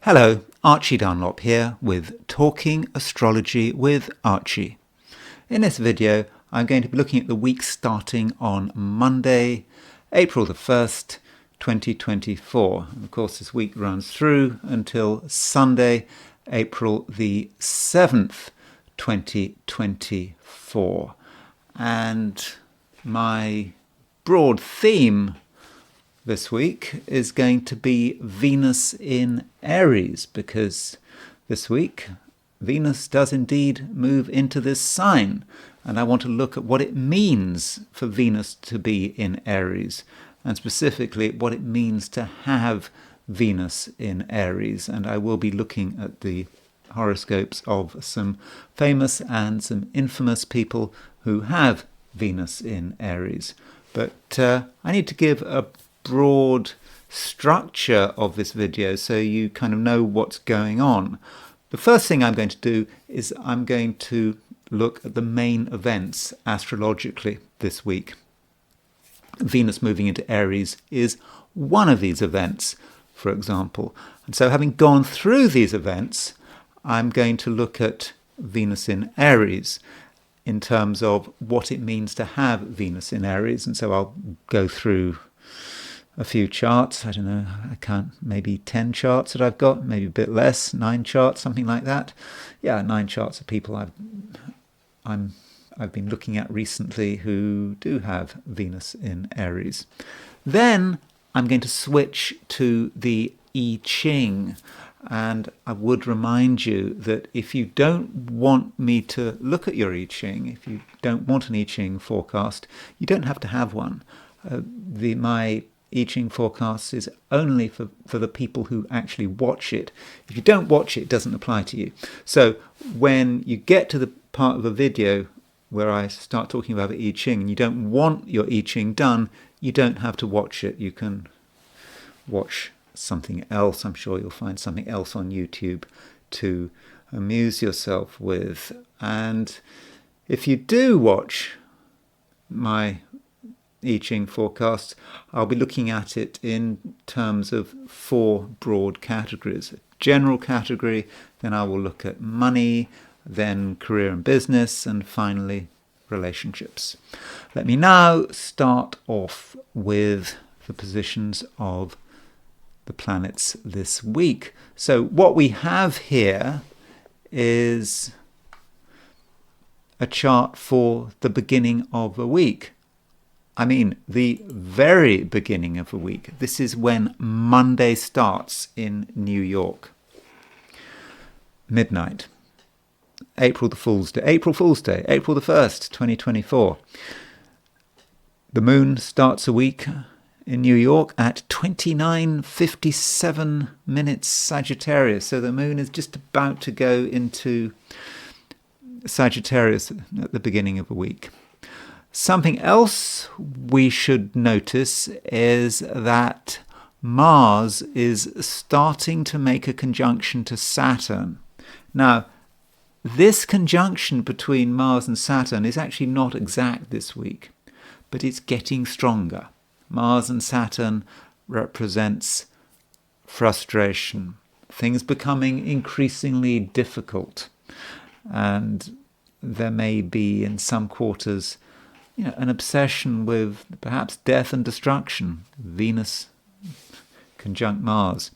Hello, Archie Dunlop here with Talking Astrology with Archie. In this video, I'm going to be looking at the week starting on Monday, April the 1st, 2024. And of course, this week runs through until Sunday, April the 7th, 2024. And my broad theme this week is going to be Venus in Aries, because this week Venus does indeed move into this sign, and I want to look at what it means for Venus to be in Aries, and specifically what it means to have Venus in Aries. And I will be looking at the horoscopes of some famous and some infamous people who have Venus in Aries. But I need to give a broad structure of this video so you kind of know what's going on. The first thing I'm going to do is I'm going to look at the main events astrologically this week. Venus moving into Aries is one of these events, for example. And so having gone through these events, I'm going to look at Venus in Aries in terms of what it means to have Venus in Aries. And so I'll go through a few charts. I don't know, I count maybe 10 charts that I've got, maybe a bit less, 9 charts, something like that. Yeah, 9 charts of people I've been looking at recently who do have Venus in Aries. Then I'm going to switch to the I Ching. And I would remind you that if you don't want me to look at your I Ching, if you don't want an I Ching forecast, you don't have to have one. My I Ching forecast is only for the people who actually watch it. If you don't watch it, it doesn't apply to you. So when you get to the part of a video where I start talking about I Ching and you don't want your I Ching done, you don't have to watch it. You can watch something else. I'm sure you'll find something else on YouTube to amuse yourself with. And if you do watch my I Ching forecast, I'll be looking at it in terms of 4 broad categories. A general category, then I will look at money, then career and business, and finally relationships. Let me now start off with the positions of the planets this week. So what we have here is a chart for the beginning of a week. I mean, the very beginning of a week. This is when Monday starts in New York. Midnight. April Fool's Day, April the 1st, 2024. The moon starts a week in New York at 29:57 minutes Sagittarius. So the moon is just about to go into Sagittarius at the beginning of a week. Something else we should notice is that Mars is starting to make a conjunction to Saturn. Now, this conjunction between Mars and Saturn is actually not exact this week, but it's getting stronger. Mars and Saturn represents frustration, things becoming increasingly difficult, and there may be in some quarters an obsession with perhaps death and destruction. Venus conjunct Mars.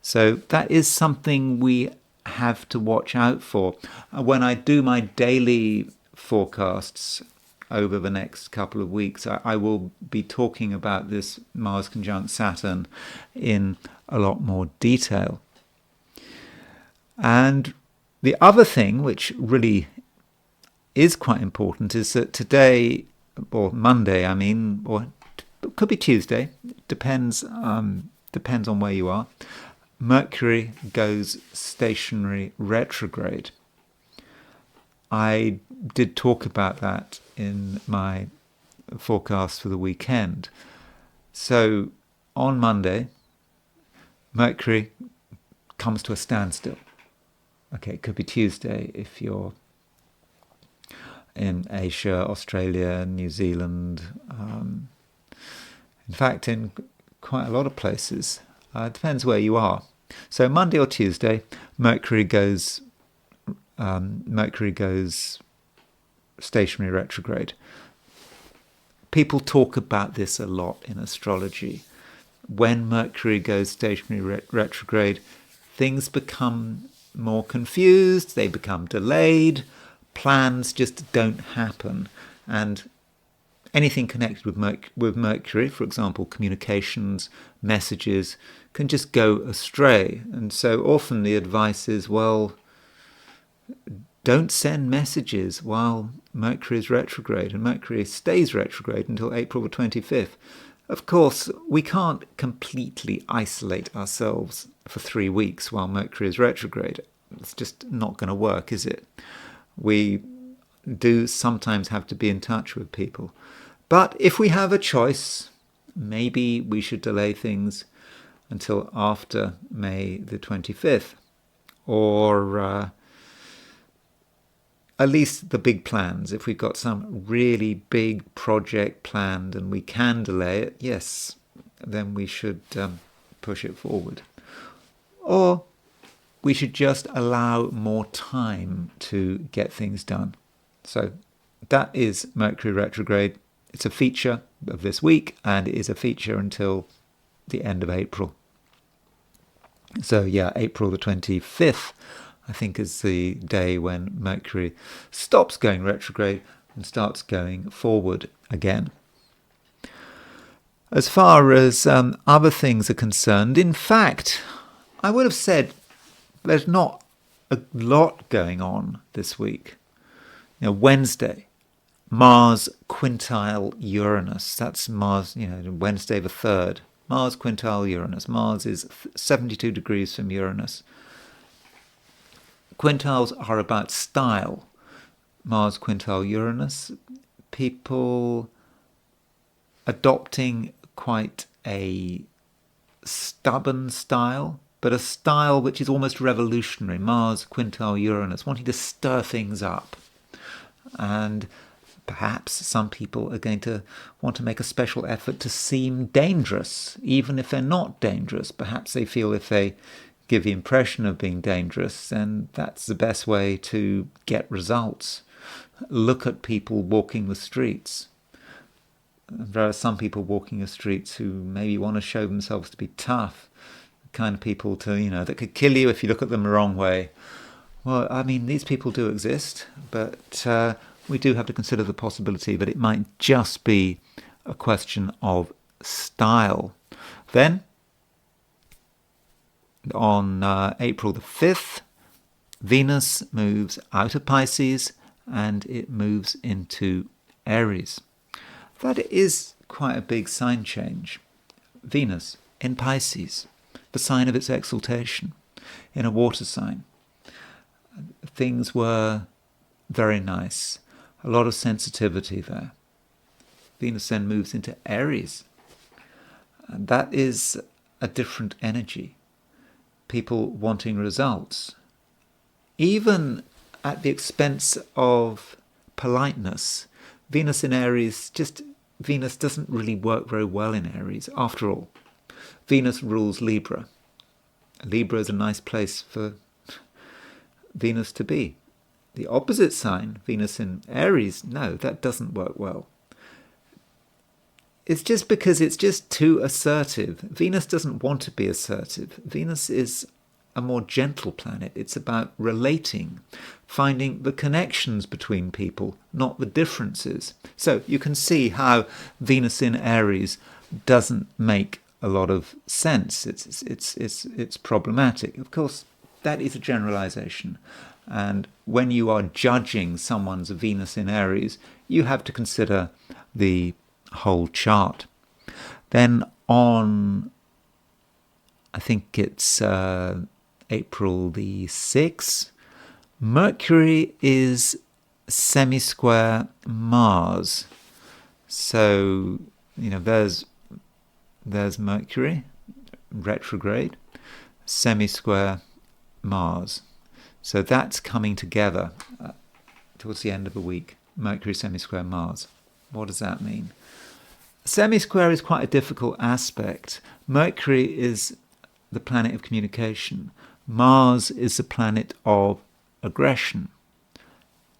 So that is something we have to watch out for. When I do my daily forecasts over the next couple of weeks, I will be talking about this Mars conjunct Saturn in a lot more detail. And the other thing which really is quite important is that today, or Monday, or it could be Tuesday, depends on where you are, Mercury goes stationary retrograde. I did talk about that in my forecast for the weekend. So on Monday, Mercury comes to a standstill. Okay, it could be Tuesday if you're in Asia, Australia, New Zealand. In fact, in quite a lot of places, it depends where you are. So Monday or Tuesday, Mercury goes stationary retrograde. People talk about this a lot in astrology. When Mercury goes stationary retrograde, things become more confused, they become delayed, plans just don't happen. And anything connected with Mercury, for example, communications, messages, can just go astray. And so often the advice is, well, don't send messages while Mercury is retrograde, and Mercury stays retrograde until April the 25th. Of course, we can't completely isolate ourselves for 3 weeks while Mercury is retrograde. It's just not going to work, is it? We do sometimes have to be in touch with people. But if we have a choice, maybe we should delay things until after May the 25th, or at least the big plans. If we've got some really big project planned and we can delay it, yes, then we should push it forward. Or we should just allow more time to get things done. So that is Mercury retrograde. It's a feature of this week, and it is a feature until the end of April. So yeah, April the 25th, I think, is the day when Mercury stops going retrograde and starts going forward again. As far as other things are concerned, in fact, I would have said there's not a lot going on this week. Wednesday, Mars quintile Uranus. That's Mars, Wednesday the 3rd. Mars quintile Uranus. Mars is 72 degrees from Uranus. Quintiles are about style. Mars quintile Uranus. People adopting quite a stubborn style, but a style which is almost revolutionary. Mars quintile Uranus, wanting to stir things up. And perhaps some people are going to want to make a special effort to seem dangerous, even if they're not dangerous. Perhaps they feel if they give the impression of being dangerous, then that's the best way to get results. Look at people walking the streets. There are some people walking the streets who maybe want to show themselves to be tough, the kind of people that could kill you if you look at them the wrong way. Well, I mean, these people do exist, but we do have to consider the possibility that it might just be a question of style. Then, on April the 5th, Venus moves out of Pisces and it moves into Aries. That is quite a big sign change. Venus in Pisces, the sign of its exaltation, in a water sign. Things were very nice. A lot of sensitivity there. Venus then moves into Aries. And that is a different energy. People wanting results. Even at the expense of politeness. Venus in Aries, Venus doesn't really work very well in Aries, after all. Venus rules Libra. Libra is a nice place for Venus to be. The opposite sign, Venus in Aries, no, that doesn't work well. It's just because it's just too assertive. Venus doesn't want to be assertive. Venus is a more gentle planet. It's about relating, finding the connections between people, not the differences. So you can see how Venus in Aries doesn't make a lot of sense. It's problematic. Of course, that is a generalization. And when you are judging someone's Venus in Aries, you have to consider the whole chart. Then on, I think it's April the 6th, Mercury is semisquare Mars. So, there's Mercury, retrograde, semisquare Mars. So that's coming together towards the end of the week. Mercury semisquare Mars. What does that mean? Semisquare is quite a difficult aspect. Mercury is the planet of communication. Mars is the planet of aggression,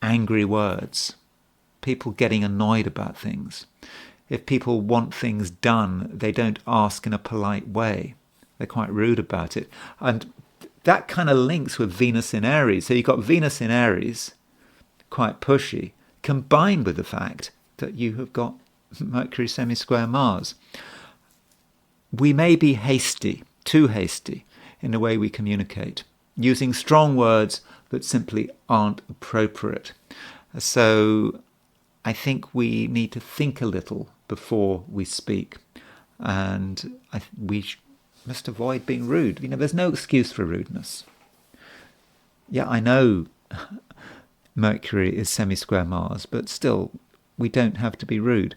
angry words, people getting annoyed about things. If people want things done, they don't ask in a polite way. They're quite rude about it. And that kind of links with Venus in Aries. So you've got Venus in Aries, quite pushy, combined with the fact that you have got Mercury semi-square Mars. We may be hasty, too hasty, in the way we communicate, using strong words that simply aren't appropriate. So I think we need to think a little before we speak, and we must avoid being rude. There's no excuse for rudeness. Yeah, I know Mercury is semi-square Mars, but still, we don't have to be rude.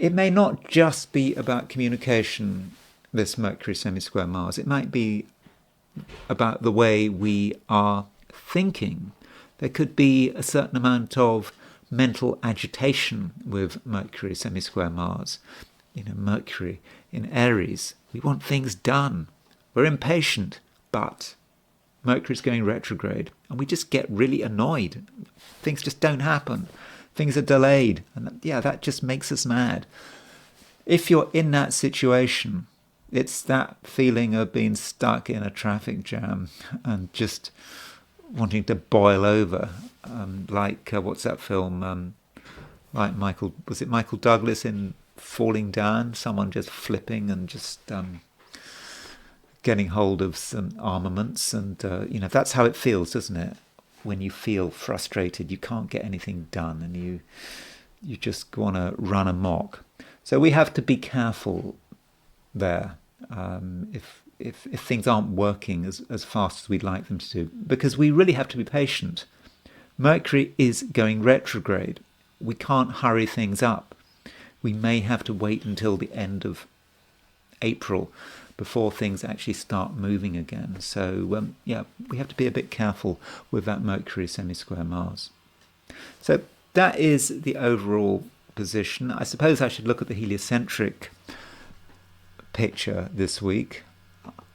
It may not just be about communication, this Mercury semi-square Mars. It might be about the way we are thinking. There could be a certain amount of mental agitation with Mercury semi-square Mars. Mercury in Aries, we want things done. We're impatient, but Mercury's going retrograde, and we just get really annoyed. Things just don't happen. Things are delayed, and that just makes us mad. If you're in that situation, it's that feeling of being stuck in a traffic jam and just wanting to boil over, what's that film? Like Michael Douglas in Falling Down? Someone just flipping and just getting hold of some armaments, and that's how it feels, doesn't it? When you feel frustrated, you can't get anything done, and you just want to run amok. So we have to be careful there. If things aren't working as fast as we'd like them to do, because we really have to be patient. Mercury is going retrograde. We can't hurry things up. We may have to wait until the end of April before things actually start moving again. So we have to be a bit careful with that Mercury semi-square Mars. So that is the overall position. I suppose I should look at the heliocentric picture this week.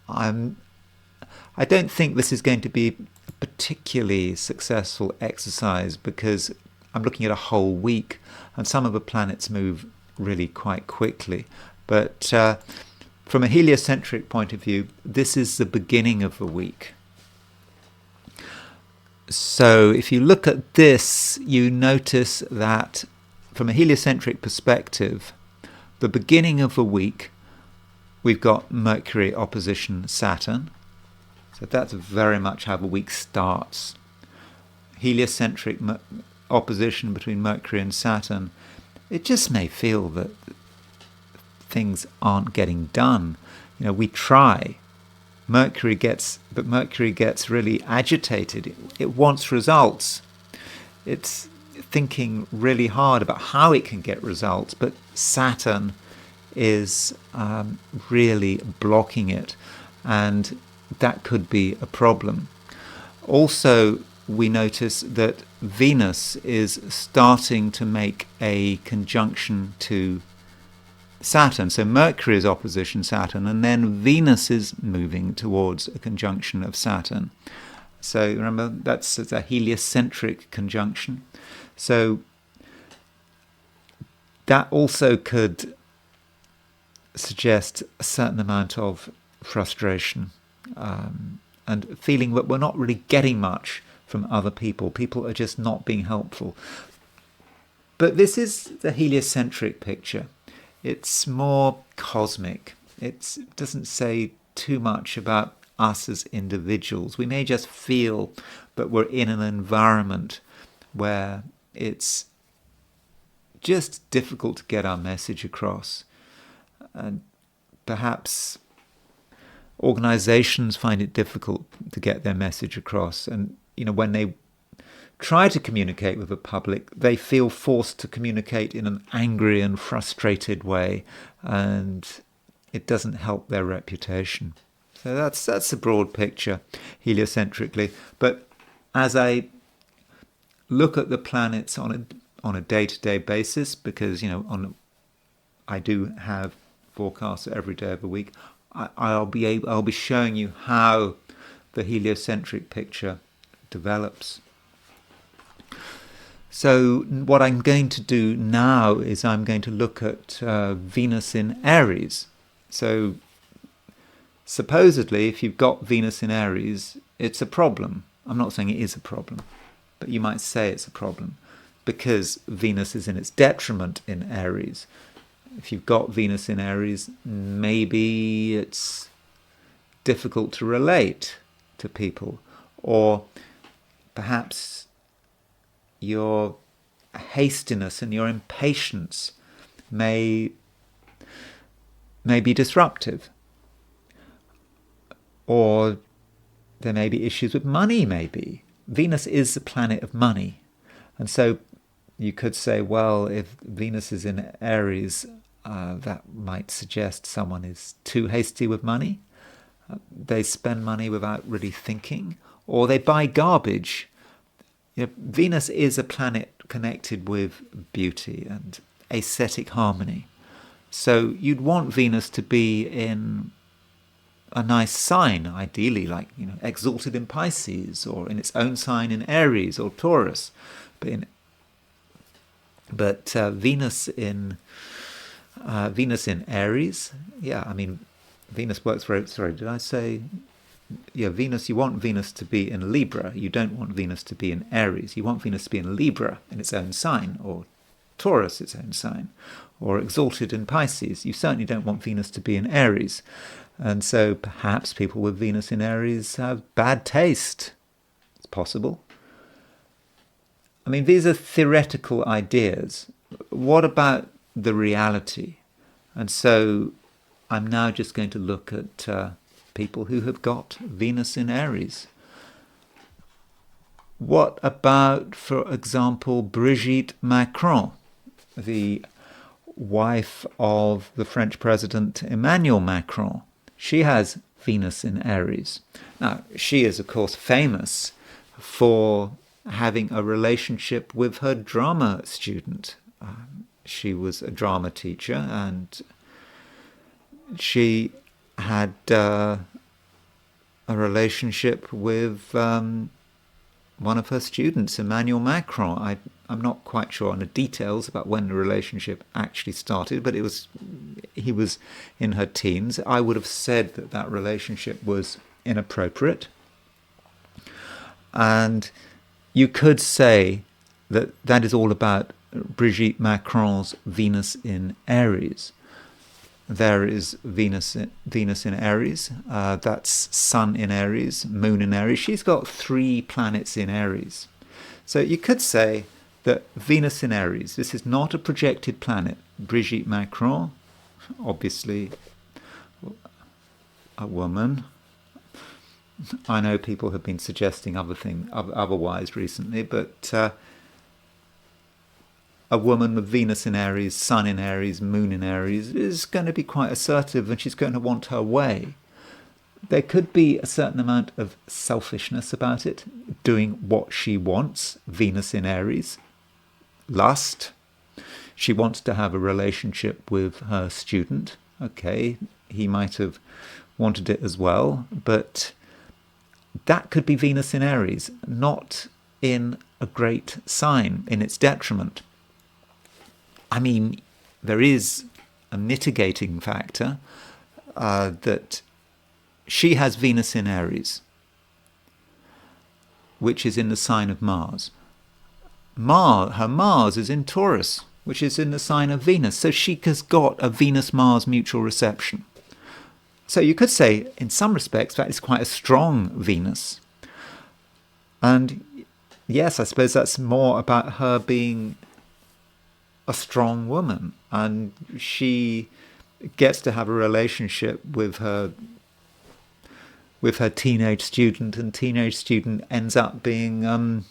I don't think this is going to be a particularly successful exercise, because I'm looking at a whole week, and some of the planets move really quite quickly. But from a heliocentric point of view, this is the beginning of the week. So if you look at this, you notice that from a heliocentric perspective, the beginning of the week, we've got Mercury opposition Saturn. So that's very much how the week starts. Heliocentric opposition between Mercury and Saturn. It just may feel that things aren't getting done. We try. Mercury gets really agitated. It wants results. It's thinking really hard about how it can get results, but Saturn is really blocking it, and that could be a problem. Also, we notice that Venus is starting to make a conjunction to Saturn. So Mercury is opposition Saturn, and then Venus is moving towards a conjunction of Saturn. So remember, that's a heliocentric conjunction. So that also could suggest a certain amount of frustration and feeling that we're not really getting much from other people. People are just not being helpful. But this is the heliocentric picture. It's more cosmic. It doesn't say too much about us as individuals. We may just feel that we're in an environment where it's just difficult to get our message across. And perhaps organizations find it difficult to get their message across. And, when they try to communicate with the public, they feel forced to communicate in an angry and frustrated way, and it doesn't help their reputation. So that's the broad picture, heliocentrically. But as I look at the planets on a day-to-day basis, because I do have forecasts every day of the week, I'll be showing you how the heliocentric picture develops. So what I'm going to do now is I'm going to look at Venus in Aries. So supposedly, if you've got Venus in Aries, it's a problem. I'm not saying it is a problem, but you might say it's a problem because Venus is in its detriment in Aries. If you've got Venus in Aries, maybe it's difficult to relate to people, or perhaps your hastiness and your impatience may be disruptive. Or there may be issues with money, maybe. Venus is the planet of money. And so you could say, well, if Venus is in Aries, that might suggest someone is too hasty with money. They spend money without really thinking. Or they buy garbage. Venus is a planet connected with beauty and aesthetic harmony. So you'd want Venus to be in a nice sign, ideally, like exalted in Pisces, or in its own sign in Aries or Taurus. But Venus in Aries, Venus works very. Sorry, did I say? Yeah, Venus. You want Venus to be in Libra. You don't want Venus to be in Aries. You want Venus to be in Libra in its own sign, or Taurus its own sign, or exalted in Pisces. You certainly don't want Venus to be in Aries. And so perhaps people with Venus in Aries have bad taste. It's possible. I mean, these are theoretical ideas. What about the reality? And so I'm now just going to look at people who have got Venus in Aries. What about, for example, Brigitte Macron, the wife of the French president Emmanuel Macron? She has Venus in Aries. Now, she is, of course, famous for having a relationship with her drama student. She was a drama teacher, and she had a relationship with one of her students, Emmanuel Macron. I'm not quite sure on the details about when the relationship actually started, but he was in her teens. I would have said that relationship was inappropriate. And you could say that is all about Brigitte Macron's Venus in Aries. There is Venus in Aries. That's Sun in Aries, Moon in Aries. She's got 3 planets in Aries. So you could say that Venus in Aries, this is not a projected planet. Brigitte Macron, obviously a woman. I know people have been suggesting otherwise recently, but a woman with Venus in Aries, Sun in Aries, Moon in Aries is going to be quite assertive, and she's going to want her way. There could be a certain amount of selfishness about it, doing what she wants. Venus in Aries. Lust. She wants to have a relationship with her student. Okay, he might have wanted it as well, but that could be Venus in Aries, not in a great sign, in its detriment. I mean, there is a mitigating factor that she has Venus in Aries, which is in the sign of Mars. Her Mars is in Taurus, which is in the sign of Venus. So she has got a Venus-Mars mutual reception. So you could say, in some respects, that is quite a strong Venus. And yes, I suppose that's more about her being a strong woman. And she gets to have a relationship with her teenage student, and teenage student ends up being a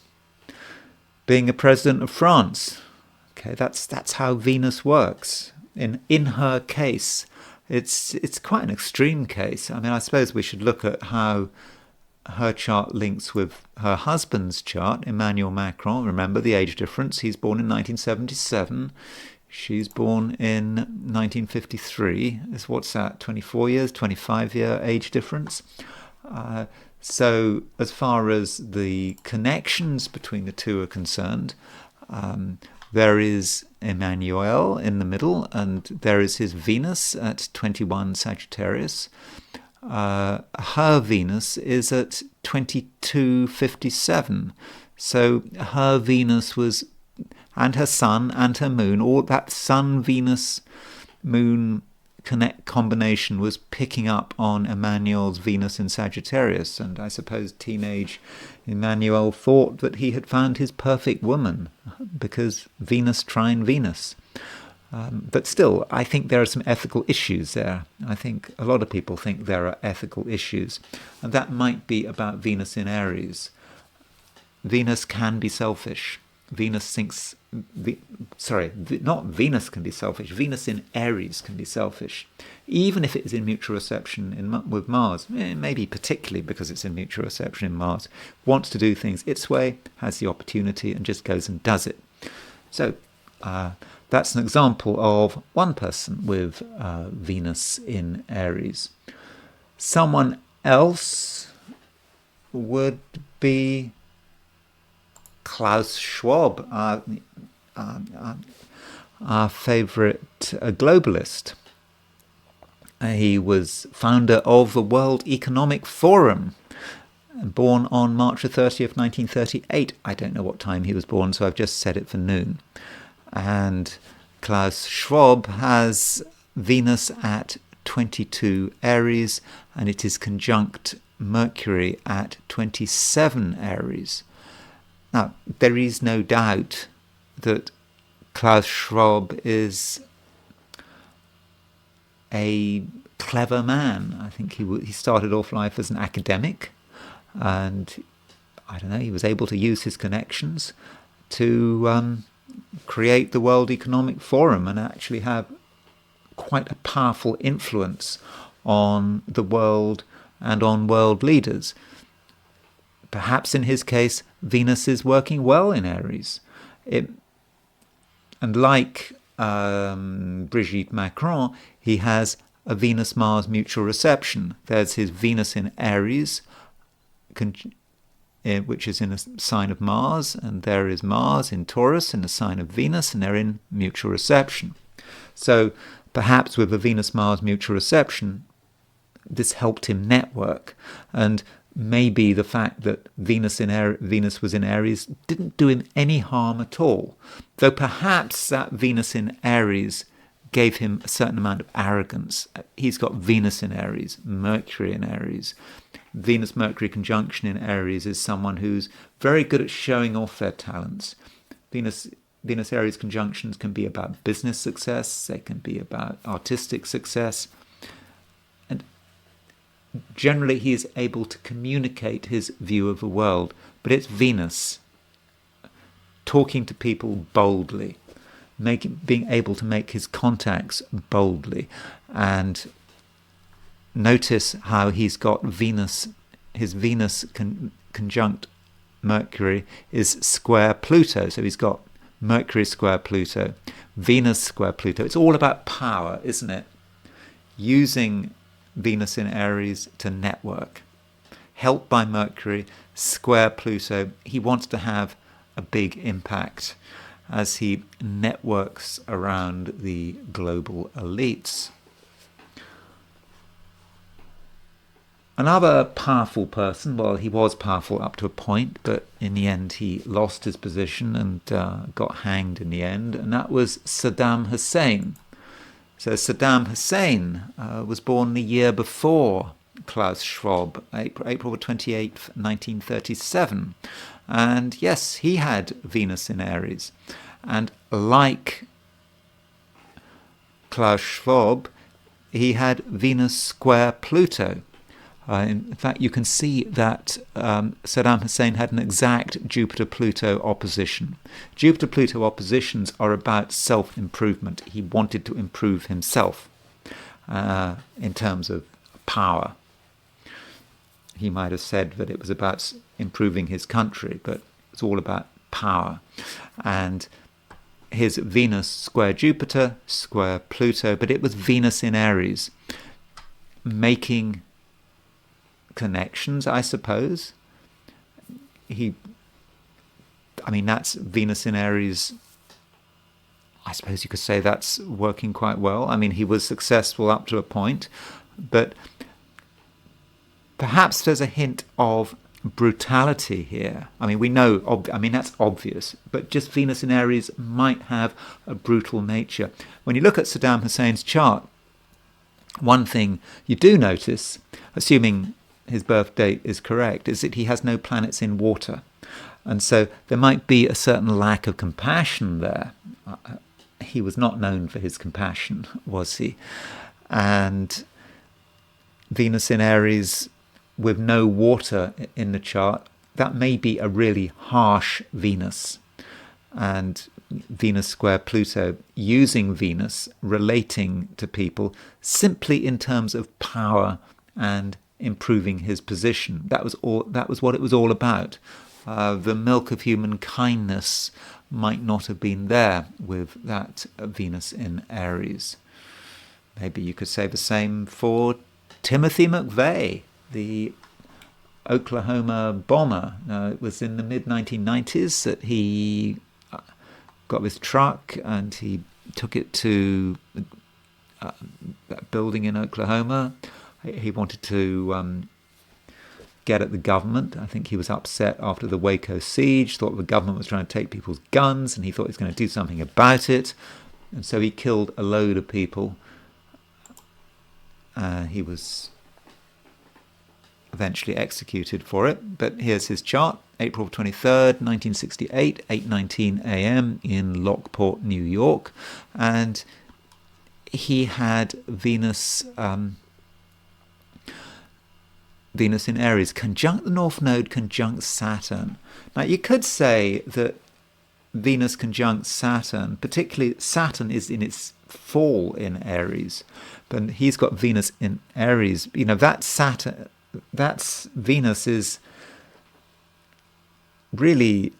president of France. Okay, that's how Venus works. In her case, it's quite an extreme case. I mean, I suppose we should look at how her chart links with her husband's chart, Emmanuel Macron. Remember the age difference. He's born in 1977. She's born in 1953. What's that, 24 years, 25-year age difference? So as far as the connections between the two are concerned, there is Emmanuel in the middle, and there is his Venus at 21 Sagittarius. Her Venus is at 2257. So her Venus was, and her Sun and her Moon, all that Sun, Venus, Moon combination was picking up on Emmanuel's Venus in Sagittarius, and I suppose teenage Emmanuel thought that he had found his perfect woman, because Venus trine Venus. But still, I think there are some ethical issues there. I think a lot of people think there are ethical issues, and that might be about Venus in Aries. Venus can be selfish. Venus thinks, not Venus can be selfish, Venus in Aries can be selfish. Even if it is in mutual reception with Mars, maybe particularly because it's in mutual reception in Mars, wants to do things its way, has the opportunity, and just goes and does it. So that's an example of one person with Venus in Aries. Someone else would be Klaus Schwab, our favourite globalist. He was founder of the World Economic Forum, born on March 30th, 1938. I don't know what time he was born, so I've just said it for noon. And Klaus Schwab has Venus at 22 Aries, and it is conjunct Mercury at 27 Aries. Now, there is no doubt that Klaus Schwab is a clever man. I think he started off life as an academic, and I don't know, he was able to use his connections to create the World Economic Forum and actually have quite a powerful influence on the world and on world leaders. Perhaps in his case, Venus is working well in Aries. And like Brigitte Macron, he has a Venus-Mars mutual reception. There's his Venus in Aries, which is in a sign of Mars, and there is Mars in Taurus in a sign of Venus, and they're in mutual reception. So perhaps with a Venus-Mars mutual reception, this helped him network, and maybe the fact that Venus was in Aries didn't do him any harm at all, though perhaps that Venus in Aries gave him a certain amount of arrogance. He's got Venus in Aries, Mercury in Aries. Venus-Mercury conjunction in Aries is someone who's very good at showing off their talents. Venus-Aries conjunctions can be about business success, they can be about artistic success. Generally, he is able to communicate his view of the world, but it's Venus talking to people boldly, being able to make his contacts boldly. And notice how he's got Venus, his Venus conjunct Mercury is square Pluto. So he's got Mercury square Pluto, Venus square Pluto. It's all about power, isn't it? Using Venus in Aries to network. Helped by Mercury, square Pluto. He wants to have a big impact as he networks around the global elites. Another powerful person, well, he was powerful up to a point, but in the end he lost his position and got hanged in the end, and that was Saddam Hussein. So Saddam Hussein was born the year before Klaus Schwab, April 28th, 1937. And yes, he had Venus in Aries. And like Klaus Schwab, he had Venus square Pluto. In fact, you can see that Saddam Hussein had an exact Jupiter-Pluto opposition. Jupiter-Pluto oppositions are about self-improvement. He wanted to improve himself in terms of power. He might have said that it was about improving his country, but it's all about power. And his Venus square Jupiter, square Pluto, but it was Venus in Aries, making connections, I suppose. That's Venus in Aries. I suppose you could say that's working quite well. He was successful up to a point, but perhaps there's a hint of brutality here. We know, that's obvious, but just Venus in Aries might have a brutal nature. When you look at Saddam Hussein's chart, one thing you do notice, assuming his birth date is correct, is that he has no planets in water. And so there might be a certain lack of compassion there. He was not known for his compassion, was he? And Venus in Aries with no water in the chart, that may be a really harsh Venus. And Venus square Pluto, using Venus, relating to people simply in terms of power and improving his position. That was what it was all about. The milk of human kindness might not have been there with that Venus in Aries. Maybe you could say the same for Timothy McVeigh, the Oklahoma bomber. It was in the mid-1990s that he got his truck and he took it to that building in Oklahoma. He wanted to get at the government. I think he was upset after the Waco siege, thought the government was trying to take people's guns, and he thought he was going to do something about it. And so he killed a load of people. He was eventually executed for it. But here's his chart. April 23rd, 1968, 8:19 a.m. in Lockport, New York. And he had Venus in Aries, conjunct the North Node, conjunct Saturn. Now, you could say that Venus conjunct Saturn, particularly Saturn is in its fall in Aries, but he's got Venus in Aries. That's Venus is really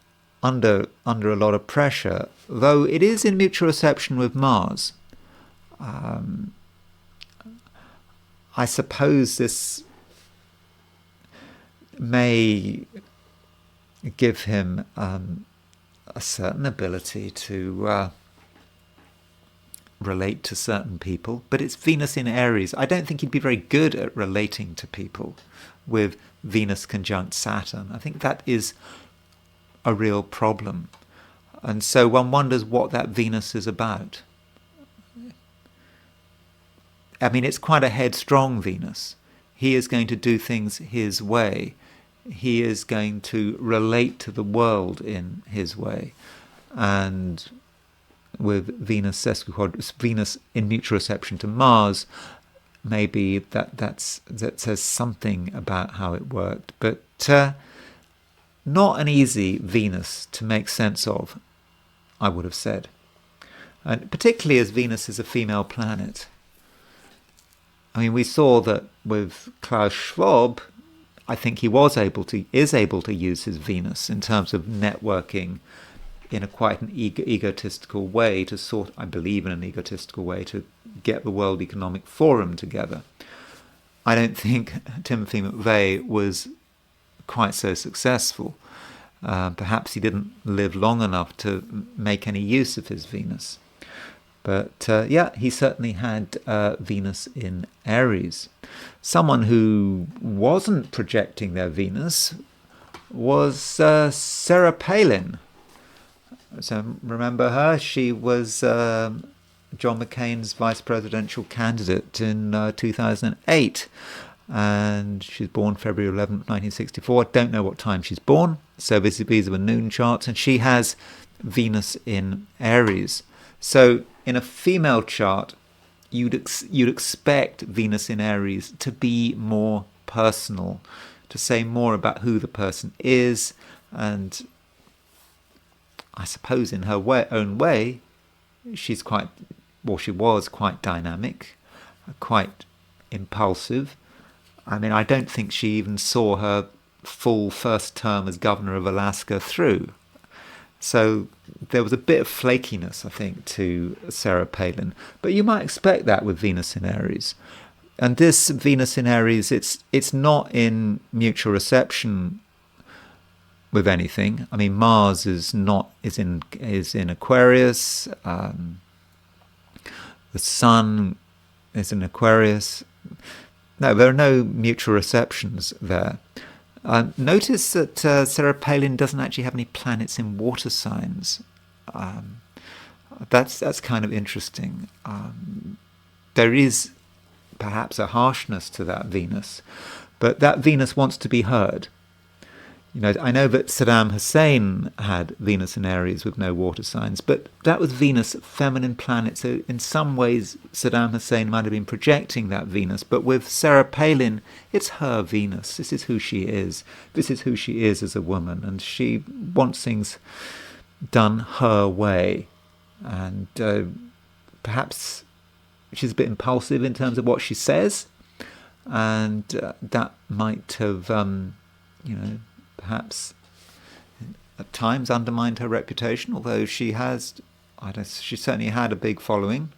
under a lot of pressure, though it is in mutual reception with Mars. I suppose this may give him a certain ability to relate to certain people, but it's Venus in Aries. I don't think he'd be very good at relating to people with Venus conjunct Saturn. I think that is a real problem. And so one wonders what that Venus is about. It's quite a headstrong Venus. He is going to do things his way. He is going to relate to the world in his way. And with Venus in mutual reception to Mars, maybe that says something about how it worked. But not an easy Venus to make sense of, I would have said. And particularly as Venus is a female planet. We saw that with Klaus Schwab, I think he is able to use his Venus in terms of networking in quite an egotistical way I believe in an egotistical way to get the World Economic Forum together. I don't think Timothy McVeigh was quite so successful. Perhaps he didn't live long enough to make any use of his Venus. But he certainly had Venus in Aries. Someone who wasn't projecting their Venus was Sarah Palin. So remember her? She was John McCain's vice presidential candidate in 2008. And she's born February 11th, 1964. I don't know what time she's born. So these are the noon charts. And she has Venus in Aries. So in a female chart, you'd expect Venus in Aries to be more personal, to say more about who the person is, and I suppose in her own way, she was quite dynamic, quite impulsive. I don't think she even saw her full first term as governor of Alaska through. So there was a bit of flakiness, I think, to Sarah Palin. But you might expect that with Venus in Aries. And this Venus in Aries, it's not in mutual reception with anything. I mean, Mars is in Aquarius. The Sun is in Aquarius. No, there are no mutual receptions there. Notice that Sarah Palin doesn't actually have any planets in water signs. That's kind of interesting. There is perhaps a harshness to that Venus, but that Venus wants to be heard. I know that Saddam Hussein had Venus in Aries with no water signs, but that was Venus, feminine planet. So in some ways, Saddam Hussein might have been projecting that Venus. But with Sarah Palin, it's her Venus. This is who she is. This is who she is as a woman. And she wants things done her way. And perhaps she's a bit impulsive in terms of what she says. And that might have, perhaps at times undermined her reputation, although she certainly had a big following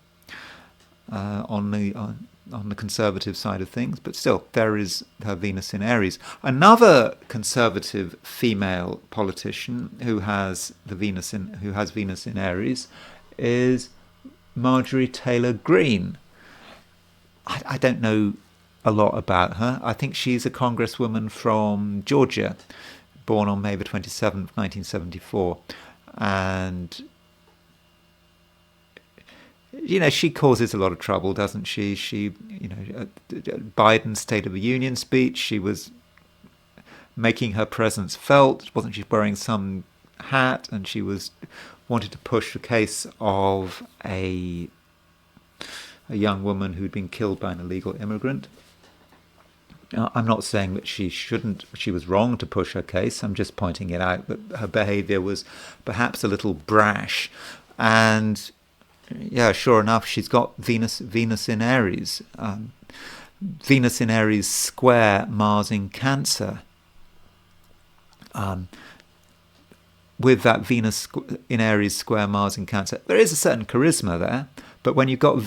on the conservative side of things. But still, there is her Venus in Aries. Another conservative female politician who has Venus in Aries is Marjorie Taylor Greene. I don't know a lot about her. I think she's a congresswoman from Georgia, born on May the 27th, 1974. And, she causes a lot of trouble, doesn't she? Biden's State of the Union speech, she was making her presence felt. Wasn't she wearing some hat? And she wanted to push the case of a young woman who'd been killed by an illegal immigrant. I'm not saying that she was wrong to push her case. I'm just pointing it out that her behaviour was perhaps a little brash. And sure enough, she's got Venus in Aries. Venus in Aries square Mars in Cancer. With that Venus in Aries square Mars in Cancer, there is a certain charisma there. But when you've got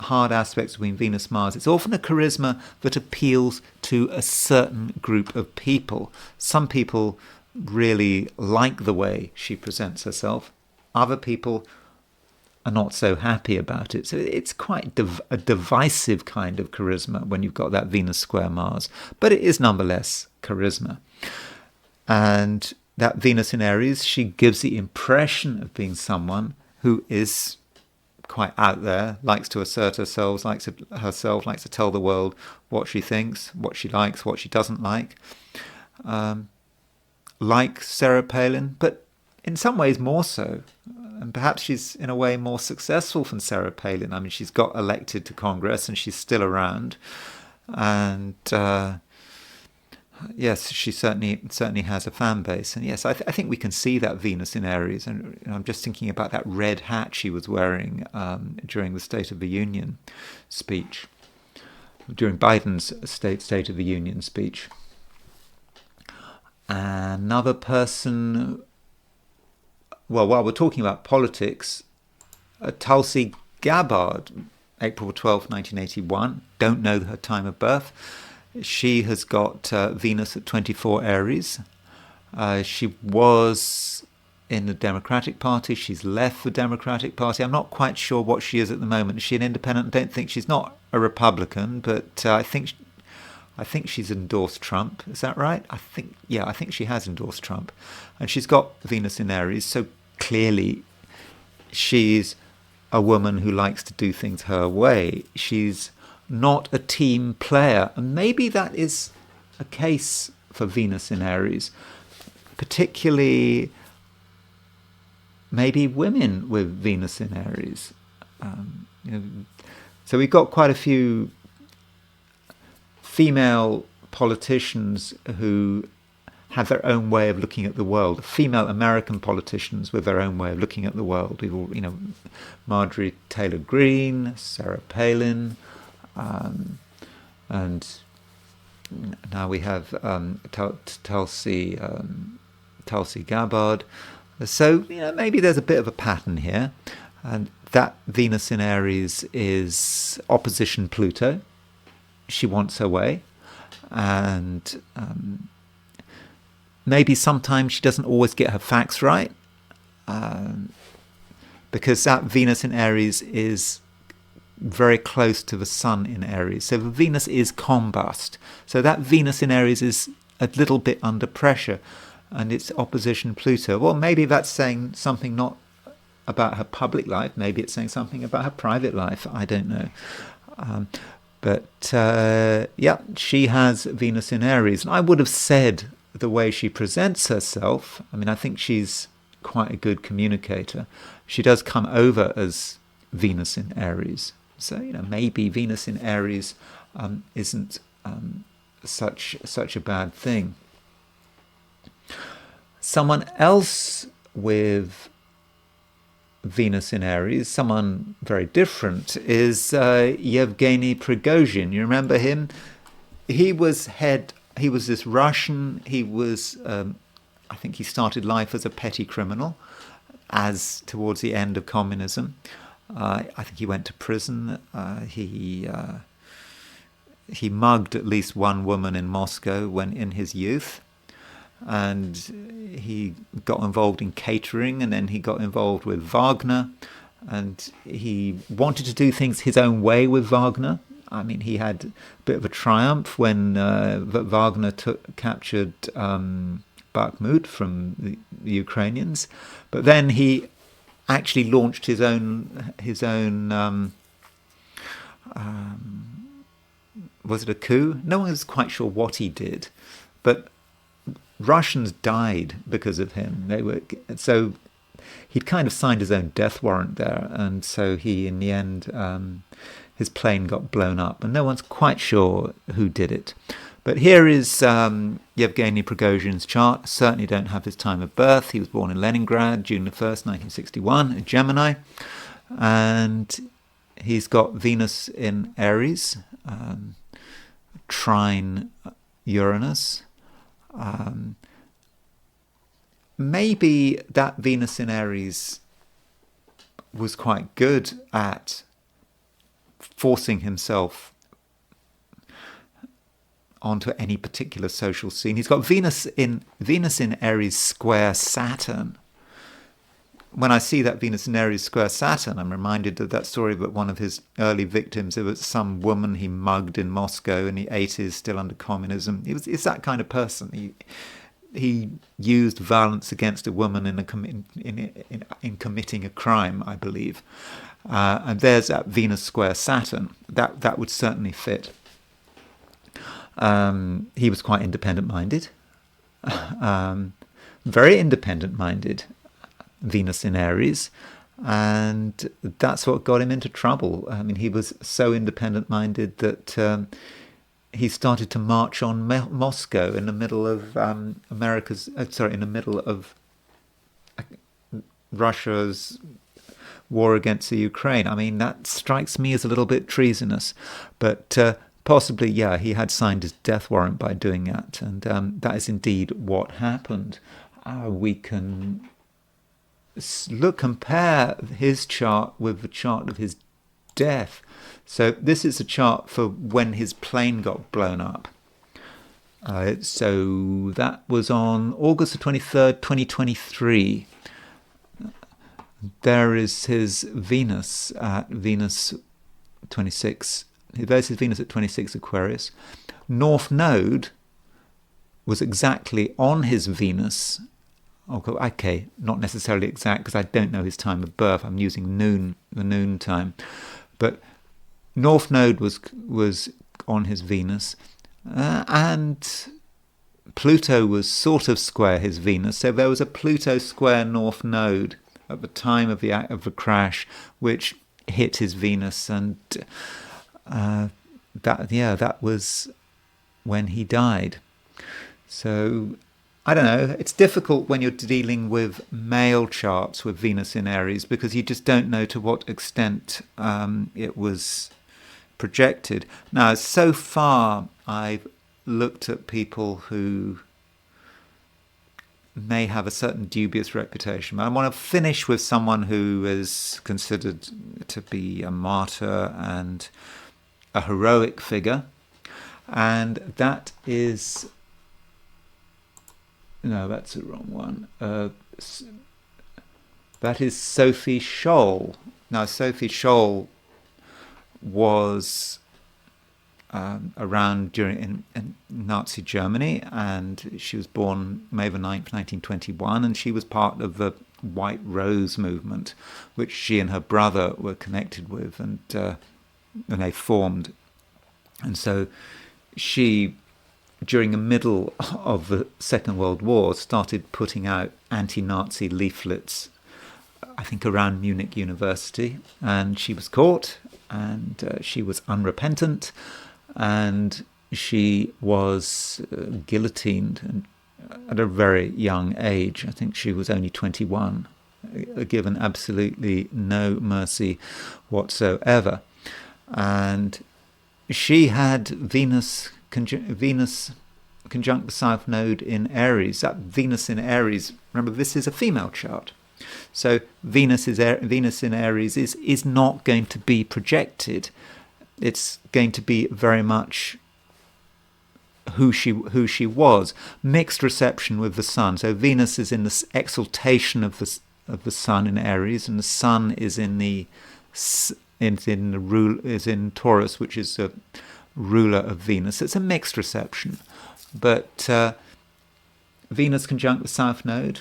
hard aspects between Venus Mars, it's often a charisma that appeals to a certain group of people. Some people really like the way she presents herself. Other people are not so happy about it. So it's quite a divisive kind of charisma when you've got that Venus square Mars. But it is nonetheless charisma. And that Venus in Aries, she gives the impression of being someone who is quite out there, likes to assert herself, likes to tell the world what she thinks, what she likes, what she doesn't like. Like Sarah Palin, but in some ways more so. And perhaps she's in a way more successful than Sarah Palin. I mean, she's got elected to Congress and she's still around. And yes, she certainly has a fan base, and yes, I think we can see that Venus in Aries. And I'm just thinking about that red hat she was wearing during the State of the Union speech, during Biden's State of the Union speech. Another person, well, while we're talking about politics, Tulsi Gabbard, April 12th, 1981. Don't know her time of birth. She has got Venus at 24 Aries. She was in the Democratic Party. She's left the Democratic Party. I'm not quite sure what she is at the moment. Is she an independent? I don't think she's not a Republican, but I think she's endorsed Trump. Is that right? I think she has endorsed Trump. And she's got Venus in Aries. So clearly she's a woman who likes to do things her way. She's not a team player. And maybe that is a case for Venus in Aries, particularly maybe women with Venus in Aries. So we've got quite a few female politicians who have their own way of looking at the world. Female American politicians with their own way of looking at the world. Marjorie Taylor Greene, Sarah Palin, and now we have Tulsi Tulsi Gabbard. So, maybe there's a bit of a pattern here. And that Venus in Aries is opposition Pluto. She wants her way. And maybe sometimes she doesn't always get her facts right. Because that Venus in Aries is very close to the Sun in Aries. So the Venus is combust. So that Venus in Aries is a little bit under pressure. And it's opposition Pluto. Well, maybe that's saying something not about her public life. Maybe it's saying something about her private life. I don't know. She has Venus in Aries. And I would have said the way she presents herself, I think she's quite a good communicator. She does come over as Venus in Aries. So, maybe Venus in Aries isn't such a bad thing. Someone else with Venus in Aries, someone very different, is Yevgeny Prighozhin. You remember him? He was this Russian. He was, I think he started life as a petty criminal, as towards the end of communism. I think he went to prison. He mugged at least one woman in Moscow when in his youth. And he got involved in catering, and then he got involved with Wagner, and he wanted to do things his own way with Wagner. He had a bit of a triumph when Wagner captured Bakhmut from the Ukrainians, but then he actually launched his own was it a coup? No one was quite sure what he did, but Russians died because of him. So he'd kind of signed his own death warrant there, and so he, in the end, his plane got blown up, and no one's quite sure who did it. But here is Yevgeny Prighozhin's chart. Certainly don't have his time of birth. He was born in Leningrad, June the 1st, 1961, a Gemini, and he's got Venus in Aries, trine Uranus. Maybe that Venus in Aries was quite good at forcing himself onto any particular social scene. He's got Venus in Aries square Saturn. When I see that Venus in Aries square Saturn, I'm reminded of that story about one of his early victims. It was some woman he mugged in Moscow, and he ate his still under communism. It's that kind of person. He used violence against a woman in committing a crime, I believe. And there's that Venus square Saturn. That would certainly fit. He was quite independent-minded. Very independent-minded. Venus in Aries, and that's what got him into trouble. He was so independent-minded that he started to march on Moscow in the middle of in the middle of Russia's war against the Ukraine. That strikes me as a little bit treasonous, but possibly, he had signed his death warrant by doing that, and that is indeed what happened. We can compare his chart with the chart of his death. So this is a chart for when his plane got blown up. So that was on August the 23rd, 2023. There is his Venus at Venus 26. There's his Venus at 26 Aquarius. North Node was exactly on his Venus. Okay, not necessarily exact because I don't know his time of birth. I'm using the noon time. But North Node was on his Venus, and Pluto was sort of square his Venus. So there was a Pluto square North Node at the time of the crash, which hit his Venus, and that was when he died. So I don't know, it's difficult when you're dealing with male charts with Venus in Aries because you just don't know to what extent it was projected. Now, so far I've looked at people who may have a certain dubious reputation. I want to finish with someone who is considered to be a martyr and a heroic figure, and that is... No, that's the wrong one. That is Sophie Scholl. Now, Sophie Scholl was around during in Nazi Germany, and she was born May the 9th, 1921, and she was part of the White Rose movement, which she and her brother were connected with, and they formed. And so she, during the middle of the Second World War, started putting out anti-Nazi leaflets, I think around Munich University, and she was caught, and she was unrepentant, and she was guillotined at a very young age. I think she was only 21, given absolutely no mercy whatsoever. And she had Venus conjunct the South Node in Aries. That Venus in Aries, remember, this is a female chart. So Venus in Aries is not going to be projected. It's going to be very much who she was. Mixed reception with the Sun. So Venus is in the exaltation of the Sun in Aries, and the Sun is in Taurus, which is a ruler of Venus. It's a mixed reception, but Venus conjunct the South Node.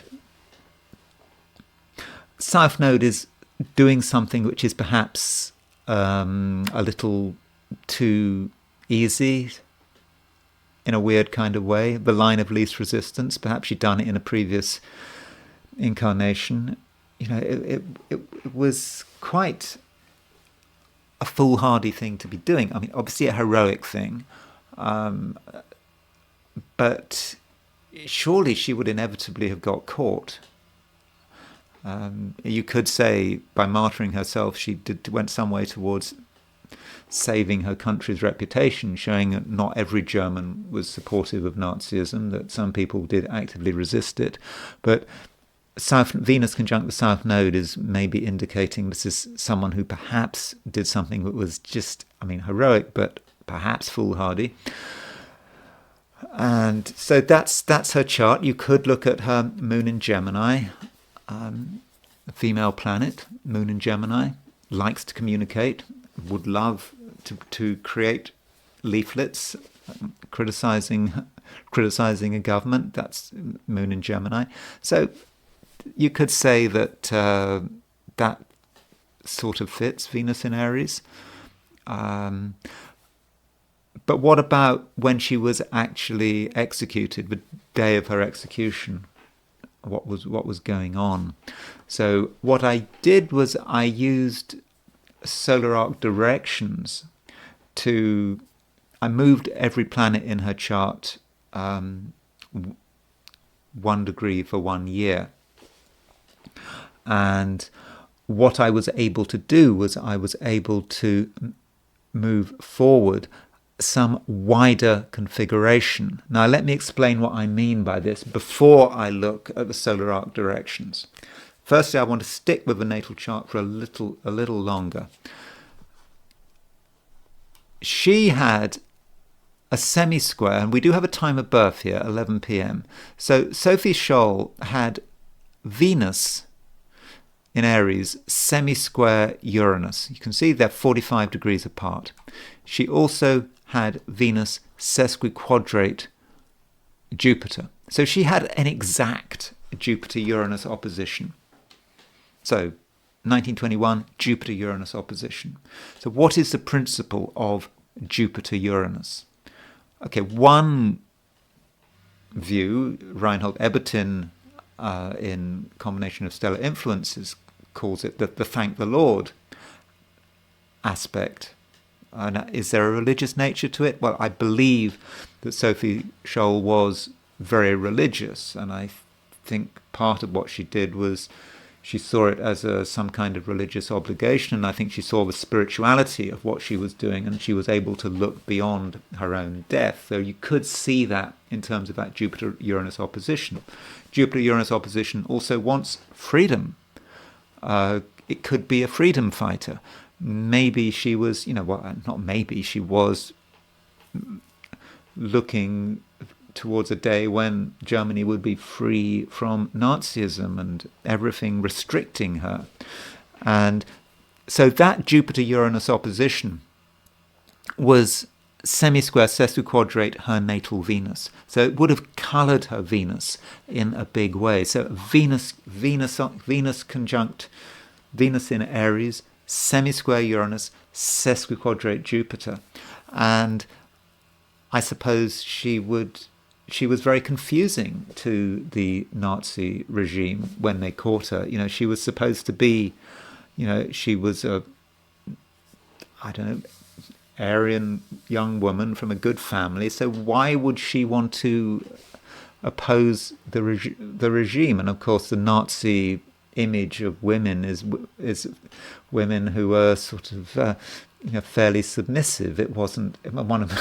South Node is doing something which is perhaps a little too easy in a weird kind of way. The line of least resistance. Perhaps she'd done it in a previous incarnation. You know, it was quite a foolhardy thing to be doing. I mean, obviously a heroic thing, but surely she would inevitably have got caught. You could say by martyring herself, she went some way towards saving her country's reputation, showing that not every German was supportive of Nazism, that some people did actively resist it. But Venus conjunct the South Node is maybe indicating this is someone who perhaps did something that was just, I mean, heroic, but perhaps foolhardy. And so that's her chart. You could look at her moon in Gemini. A female planet, moon in Gemini, likes to communicate, would love to create leaflets criticizing a government. That's moon in Gemini. So you could say that that sort of fits Venus in Aries. But what about when she was actually executed, the day of her execution? What was going on? So what I did was I used solar arc directions I moved every planet in her chart 1 degree for 1 year. And what I was able to do was I was able to move forward some wider configuration. Now let me explain what I mean by this before I look at the solar arc directions. Firstly, I want to stick with the natal chart for a little longer. She had a semi-square, and we do have a time of birth here, 11 p.m. So Sophie Scholl had Venus in Aries, semi-square Uranus. You can see they're 45 degrees apart. She also had Venus sesquiquadrate Jupiter. So she had an exact Jupiter-Uranus opposition. So 1921, Jupiter-Uranus opposition. So what is the principle of Jupiter-Uranus? Okay, one view, Reinhold Ebertin, in Combination of Stellar Influences, calls it the thank the Lord aspect. And is there a religious nature to it? Well, I believe that Sophie Scholl was very religious, and I think part of what she did was she saw it as some kind of religious obligation, and I think she saw the spirituality of what she was doing, and she was able to look beyond her own death. So you could see that in terms of that Jupiter-Uranus opposition. Jupiter-Uranus opposition also wants freedom. It could be a freedom fighter. Maybe she was, not maybe, she was looking towards a day when Germany would be free from Nazism and everything restricting her. And so that Jupiter-Uranus opposition was semisquare sesquiquadrate her natal Venus. So it would have coloured her Venus in a big way. So Venus conjunct Venus in Aries, semisquare Uranus, sesquiquadrate Jupiter. And I suppose she was very confusing to the Nazi regime when they caught her. She was supposed to be, she was Aryan young woman from a good family. So why would she want to oppose the regime? And of course, the Nazi image of women is women who were sort of fairly submissive. It wasn't one of.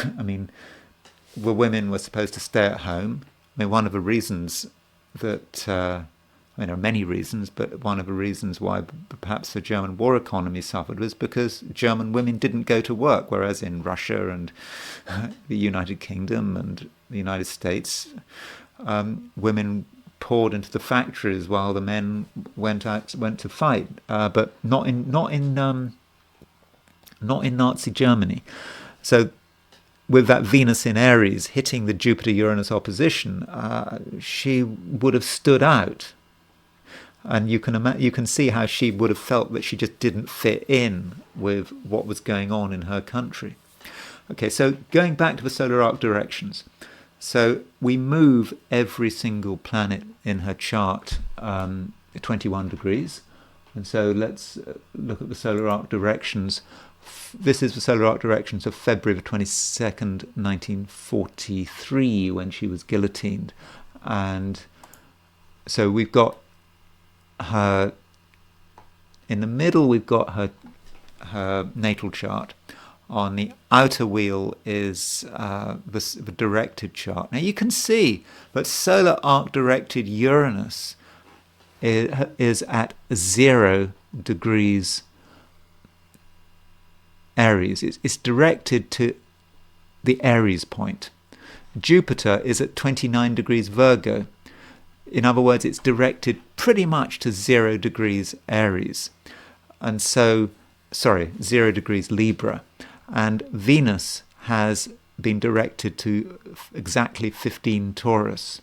Where women were supposed to stay at home. One of the reasons that, there are many reasons, but one of the reasons why perhaps the German war economy suffered was because German women didn't go to work, whereas in Russia and the United Kingdom and the United States, women poured into the factories while the men went to fight, but not in Nazi Germany. So, with that Venus in Aries hitting the Jupiter-Uranus opposition, she would have stood out, and you can see how she would have felt that she just didn't fit in with what was going on in her country. Okay, so going back to the solar arc directions, so we move every single planet in her chart 21 degrees, and so let's look at the solar arc directions. This is the solar arc directions of February the 22nd, 1943, when she was guillotined. And so we've got her, in the middle we've got her natal chart. On the outer wheel is the directed chart. Now you can see that solar arc directed Uranus is at 0 degrees Aries. It's directed to the Aries point. Jupiter is at 29 degrees Virgo. In other words, it's directed pretty much to 0 degrees Aries. And so, 0 degrees Libra. And Venus has been directed to exactly 15 Taurus.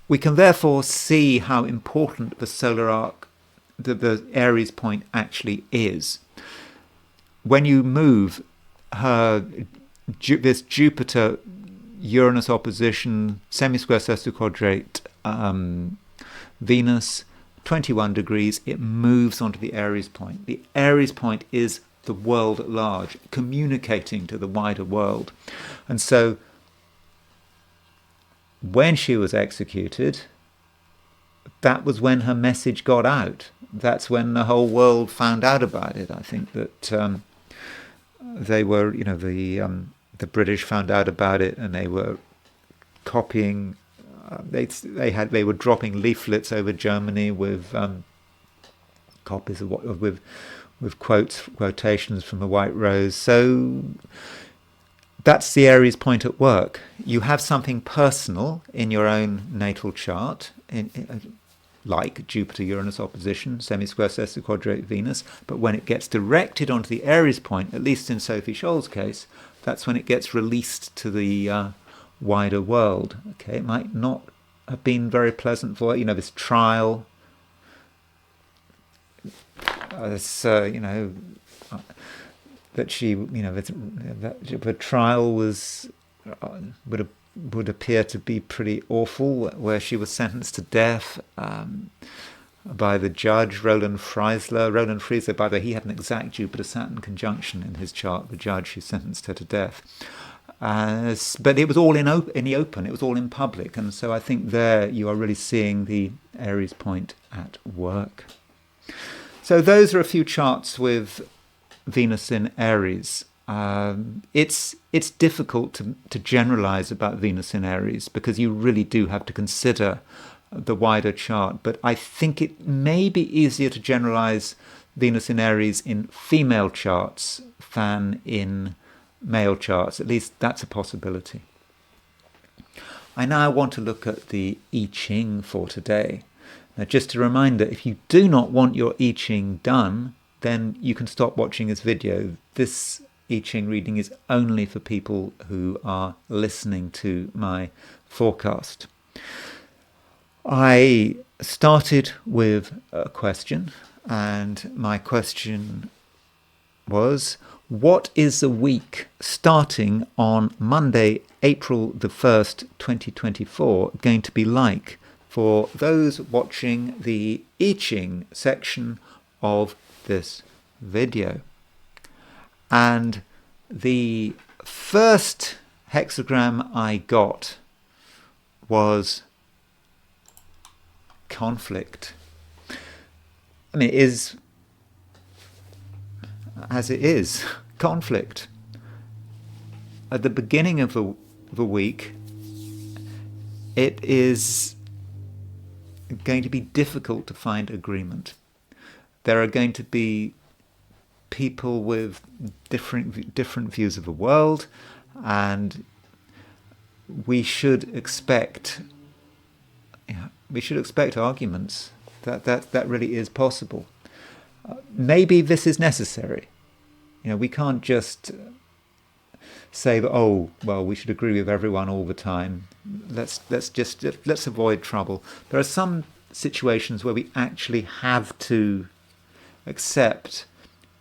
We can therefore see how important the solar arc, the Aries point actually is. When you move this Jupiter-Uranus opposition, semisquare sesquiquadrate Venus, 21 degrees, it moves onto the Aries point. The Aries point is the world at large, communicating to the wider world. And so when she was executed, that was when her message got out. That's when the whole world found out about it. I think that they were, the British found out about it, and they were copying. They were dropping leaflets over Germany with copies of with quotations from the White Rose. So that's the Aries point at work. You have something personal in your own natal chart, like Jupiter-Uranus opposition, semisquare sesquiquadrate Venus, but when it gets directed onto the Aries point, at least in Sophie Scholl's case, that's when it gets released to the wider world. Okay, it might not have been very pleasant for her, this trial, that she, that the trial was would appear to be pretty awful, where she was sentenced to death by the judge, Roland Freisler. Roland Freisler, by the way, he had an exact Jupiter-Saturn conjunction in his chart, the judge who sentenced her to death. But it was all in the open. It was all in public, and so I think there you are really seeing the Aries point at work. So those are a few charts with Venus in Aries. It's difficult to generalize about Venus in Aries because you really do have to consider the wider chart. But I think it may be easier to generalize Venus in Aries in female charts than in male charts. At least that's a possibility. I now want to look at the I Ching for today. Now, just a reminder, if you do not want your I Ching done, then you can stop watching this video. This I Ching reading is only for people who are listening to my forecast. I started with a question, and my question was, what is the week starting on Monday, April the 1st, 2024, going to be like for those watching the I Ching section of this video? And the first hexagram I got was conflict. I mean, it is as it is, conflict. At the beginning of the week, it is going to be difficult to find agreement. There are going to be people with different views of the world, and we should expect arguments. That really is possible. Maybe this is necessary. We can't just say that, oh, well, we should agree with everyone all the time. Let's avoid trouble. There are some situations where we actually have to accept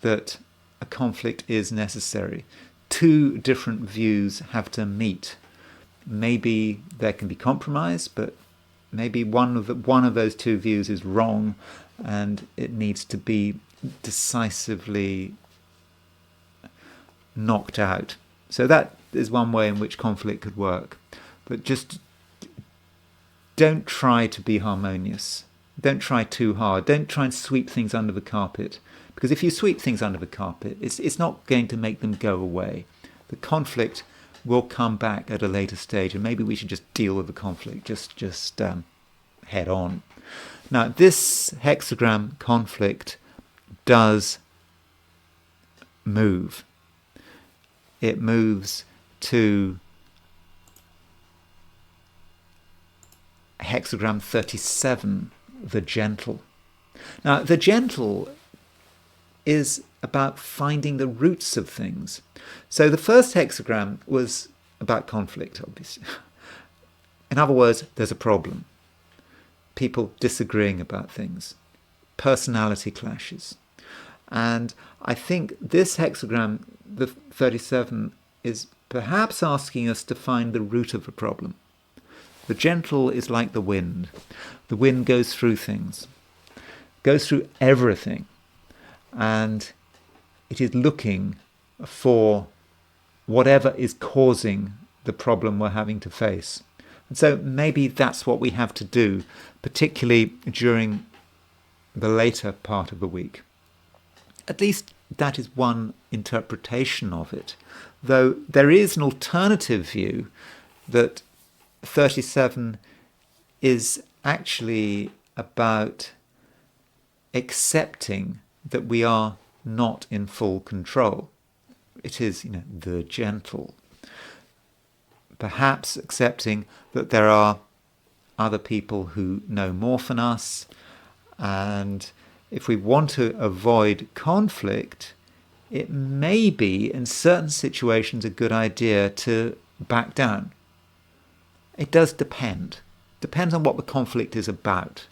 that a conflict is necessary. Two different views have to meet. Maybe there can be compromise, but maybe one of those two views is wrong, and it needs to be decisively knocked out. So that is one way in which conflict could work. But just don't try to be harmonious. Don't try too hard. Don't try and sweep things under the carpet. Because if you sweep things under the carpet, it's not going to make them go away. The conflict will come back at a later stage, and maybe we should just deal with the conflict, just head on. Now, this hexagram conflict does move. It moves to hexagram 37, the gentle. Now, the gentle is about finding the roots of things. So the first hexagram was about conflict, obviously. In other words, there's a problem. People disagreeing about things. Personality clashes. And I think this hexagram, the 37, is perhaps asking us to find the root of the problem. The gentle is like the wind. The wind goes through things, goes through everything, and it is looking for whatever is causing the problem we're having to face. And so maybe that's what we have to do, particularly during the later part of the week. At least that is one interpretation of it, though there is an alternative view that 37 is actually about accepting that we are not in full control. It is, the gentle. Perhaps accepting that there are other people who know more than us, and if we want to avoid conflict, it may be in certain situations a good idea to back down. It does depend. Depends on what the conflict is about.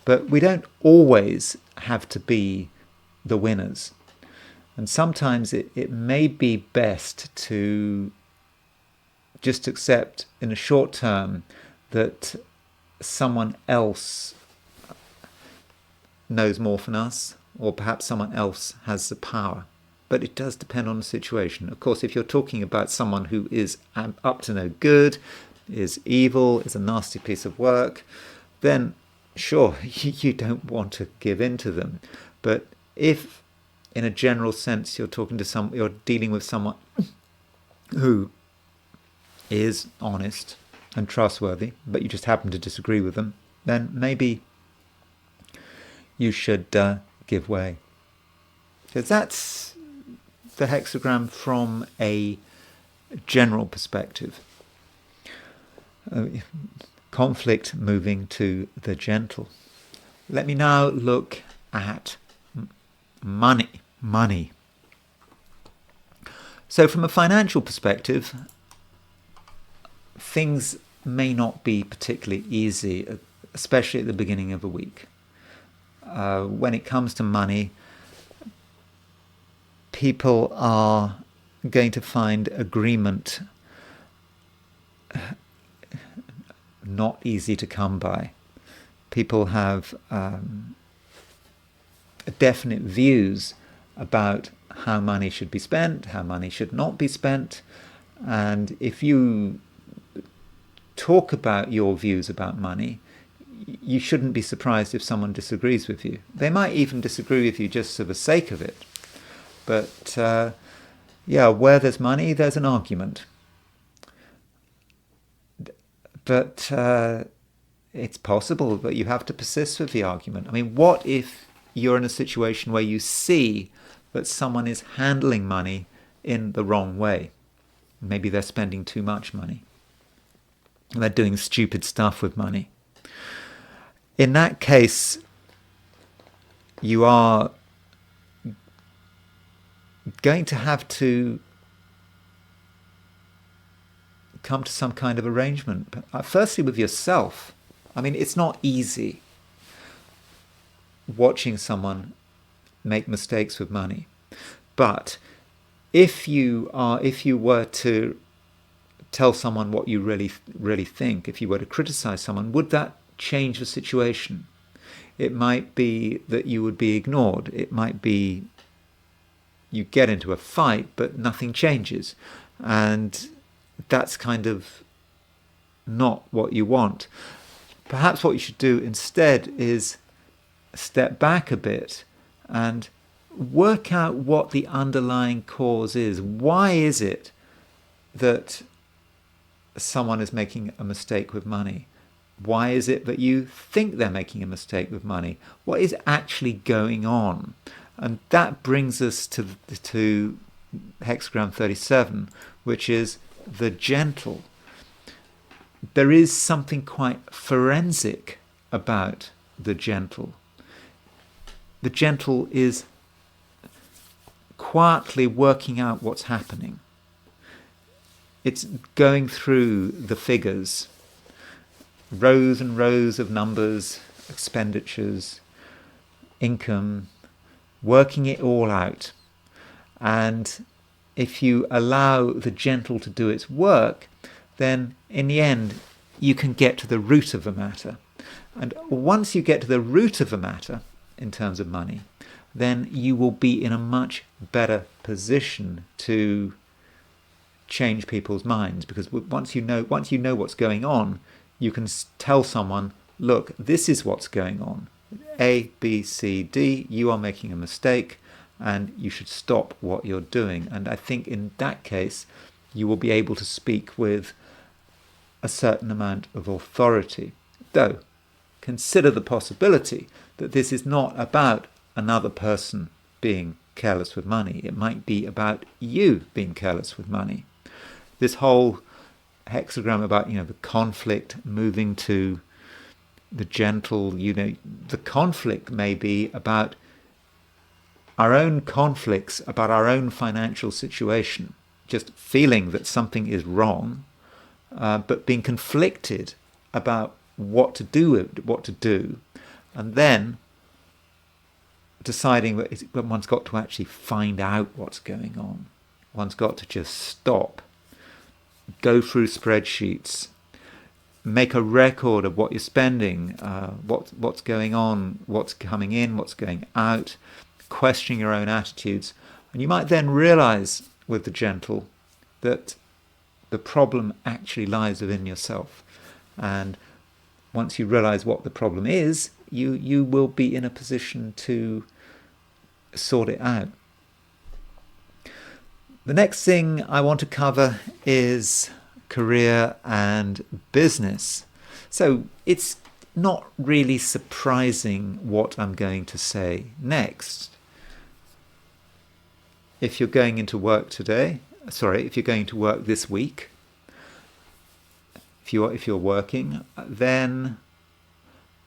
But we don't always have to be the winners. And sometimes it may be best to just accept in the short term that someone else knows more than us, or perhaps someone else has the power. but it does depend on the situation. Of course, if you're talking about someone who is up to no good, is evil, is a nasty piece of work, then sure, you don't want to give in to them. But if, in a general sense, you're dealing with someone who is honest and trustworthy, but you just happen to disagree with them, then maybe you should give way. Because that's the hexagram from a general perspective. Conflict moving to the gentle. Let me now look at money. So from a financial perspective, things may not be particularly easy, especially at the beginning of a week. When it comes to money, people are going to find agreement not easy to come by. People have definite views about how money should be spent, how money should not be spent, and if you talk about your views about money, you shouldn't be surprised if someone disagrees with you. They might even disagree with you just for the sake of it. But where there's money, there's an argument. But it's possible, but you have to persist with the argument. I mean, what if you're in a situation where you see that someone is handling money in the wrong way? Maybe they're spending too much money. They're doing stupid stuff with money. In that case, you are going to have to come to some kind of arrangement. Firstly, with yourself. I mean, it's not easy watching someone make mistakes with money. But if you were to tell someone what you really think, if you were to criticize someone, would that change the situation? It might be that you would be ignored. It might be you get into a fight, but nothing changes. And that's kind of not what you want. Perhaps what you should do instead is step back a bit and work out what the underlying cause is. Why is it that someone is making a mistake with money? Why is it that you think they're making a mistake with money? What is actually going on? And that brings us to hexagram 37, which is the gentle. There is something quite forensic about the gentle. The gentle is quietly working out what's happening. It's going through the figures, rows and rows of numbers, expenditures, income, working it all out. And if you allow the gentle to do its work, then in the end you can get to the root of the matter. And once you get to the root of the matter in terms of money, then you will be in a much better position to change people's minds, because once you know what's going on, you can tell someone, look, this is what's going on. A, B, C, D, you are making a mistake and you should stop what you're doing. And I think in that case, you will be able to speak with a certain amount of authority. Though, consider the possibility that this is not about another person being careless with money. It might be about you being careless with money. This whole hexagram about, the conflict moving to the gentle, the conflict may be about our own conflicts, about our own financial situation, just feeling that something is wrong, but being conflicted about what to do, and then deciding that one's got to actually find out what's going on. One's got to just stop, go through spreadsheets, make a record of what you're spending, what's going on, what's coming in, what's going out, question your own attitudes, And you might then realize with the gentle that the problem actually lies within yourself. And once you realize what the problem is, you will be in a position to sort it out. The next thing I want to cover is career and business. So it's not really surprising what I'm going to say next. If you're going into work if you're going to work this week, if you're working, then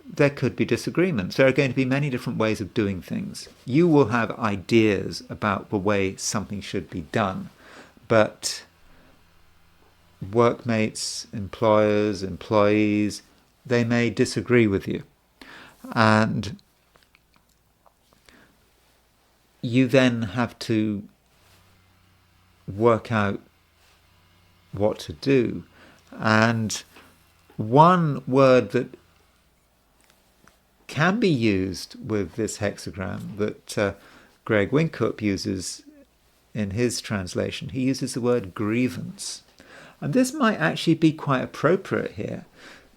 there could be disagreements. There are going to be many different ways of doing things. You will have ideas about the way something should be done, but workmates, employers, employees, they may disagree with you. And you then have to work out what to do. And one word that can be used with this hexagram that Greg Winkup uses in his translation, he uses the word grievance. And this might actually be quite appropriate here,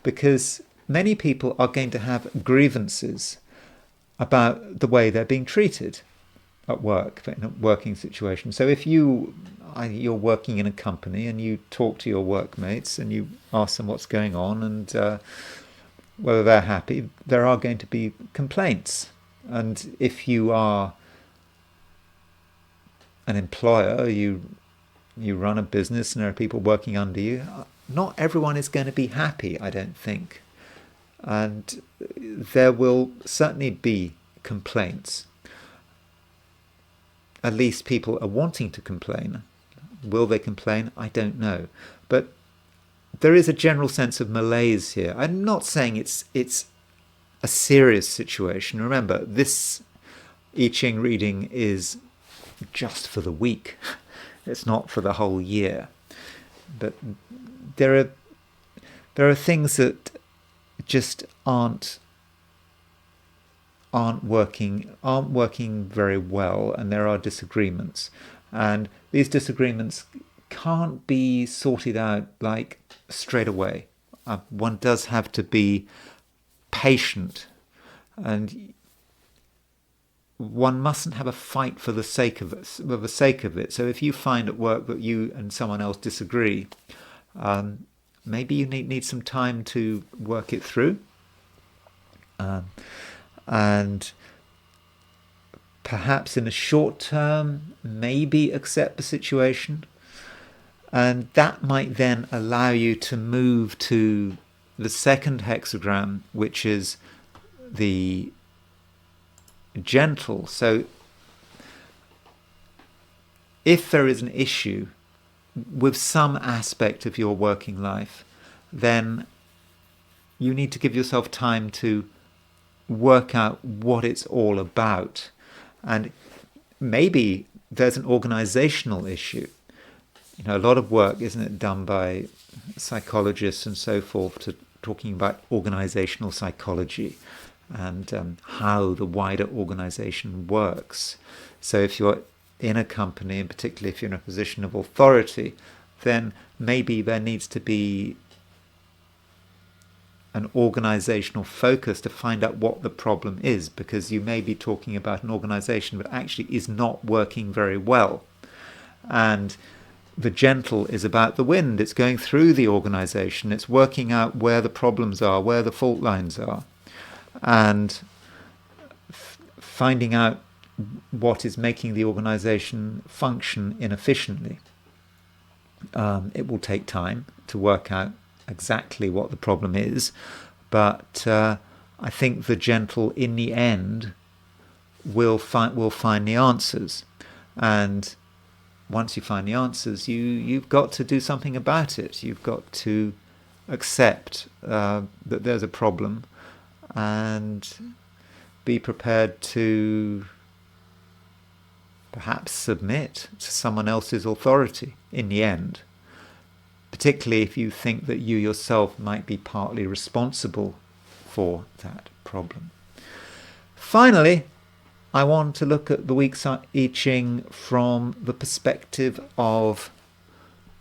because many people are going to have grievances about the way they're being treated at work, in a working situation. So if you're working in a company and you talk to your workmates and you ask them what's going on and whether they're happy, there are going to be complaints. And if you are an employer, you run a business and there are people working under you, not everyone is going to be happy, I don't think. And there will certainly be complaints. At least people are wanting to complain. Will they complain? I don't know. But there is a general sense of malaise here. I'm not saying it's a serious situation. Remember, this I Ching reading is just for the week. It's not for the whole year. But there are things that just aren't working very well, and there are disagreements. And these disagreements can't be sorted out like straight away. One does have to be patient, and one mustn't have a fight for the sake of it. So if you find at work that you and someone else disagree, maybe you need some time to work it through, and perhaps in the short term, maybe accept the situation. And that might then allow you to move to the second hexagram, which is the gentle. So if there is an issue with some aspect of your working life, then you need to give yourself time to work out what it's all about. And maybe there's an organizational issue. A lot of work, isn't it, done by psychologists and so forth, talking about organizational psychology and how the wider organization works. So if you're in a company, and particularly if you're in a position of authority, then maybe there needs to be an organizational focus to find out what the problem is, because you may be talking about an organization that actually is not working very well. And the gentle is about the wind. It's going through the organization. It's working out where the problems are, where the fault lines are, and finding out what is making the organization function inefficiently. It will take time to work out exactly what the problem is, but I think the gentle, in the end, will find the answers. And once you find the answers, you've got to do something about it. You've got to accept that there's a problem and be prepared to perhaps submit to someone else's authority in the end, particularly if you think that you yourself might be partly responsible for that problem. Finally, I want to look at the week's I Ching from the perspective of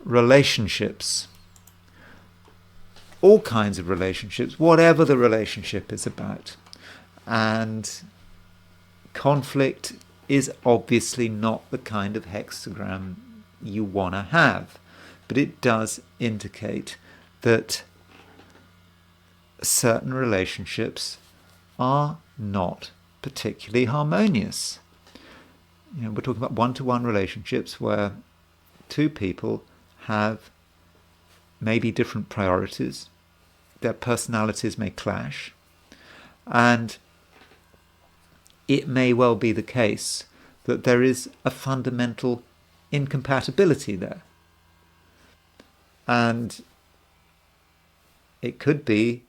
relationships. All kinds of relationships, whatever the relationship is about. And conflict is obviously not the kind of hexagram you want to have, but it does indicate that certain relationships are not particularly harmonious. We're talking about one-to-one relationships where two people have maybe different priorities, their personalities may clash, and it may well be the case that there is a fundamental incompatibility there. And it could be